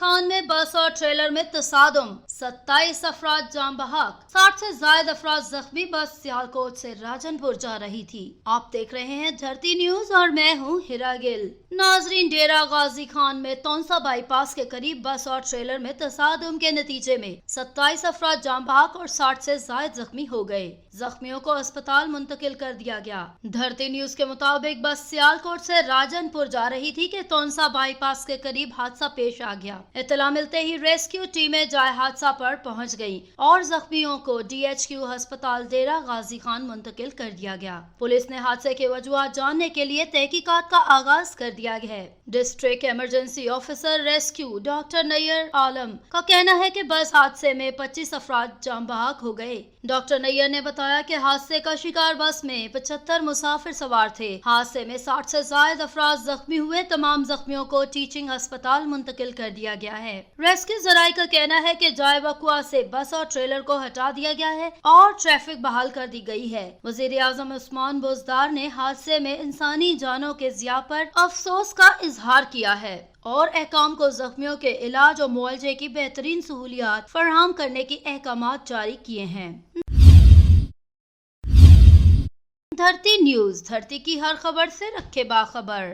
खान में बस और ट्रेलर में तसादुम, 27 अफराद जाम बहक, 60 से ज्यादा अफराद जख्मी। बस सियालकोट से राजनपुर जा रही थी। आप देख रहे हैं धरती न्यूज और मैं हूं हिरा गिल। नाजरीन, डेरा गाजी खान में तौनसा बाईपास के करीब बस और ट्रेलर में तसादुम के नतीजे में 27 अफराद जाम बहक और 60 से ज्यादा जख्मी हो गए। जख्मियों को अस्पताल मुंतकिल कर दिया गया। धरती न्यूज के मुताबिक बस सियालकोट से राजनपुर जा रही थी कि तौनसा बाईपास के करीब हादसा पेश आ गया। इत्तला मिलते ही रेस्क्यू टीमें जाए हादसा पर पहुंच गईं और जख्मियों को DHQ अस्पताल डेरा गाजी खान मुंतकिल कर दिया गया। पुलिस ने हादसे के वजूहात जानने के लिए तहकीकात का आगाज कर दिया है। District emergency officer rescue doctor Nayyar Alam का कहना है कि बस हादसे में 25 अफराद जाम बहक हो गए। डॉक्टर नैयर ने बताया कि हादसे का शिकार बस में 75 मुसाफिर सवार थे। हादसे में 60 से ज्यादा अफराद जख्मी हुए। तमाम जख्मियों को टीचिंग अस्पताल मुंतकिल कर दिया गया है। रेस्क्यू जराये का कहना है कि जाए वकुआ से बस और ट्रेलर को हटा दिया गया है और ट्रैफिक बहाल कर दी गई है। वजीर आजम उस्मान बुज़दार ने हादसे में इंसानी जानों के ज़िया पर अफसोस का इजहार किया है और अहकाम को जख्मियों के इलाज और मुआवजे की बेहतरीन सहूलियात फराहम करने की अहकामात जारी किए हैं। धरती न्यूज, धरती की हर खबर से रखे बाखबर।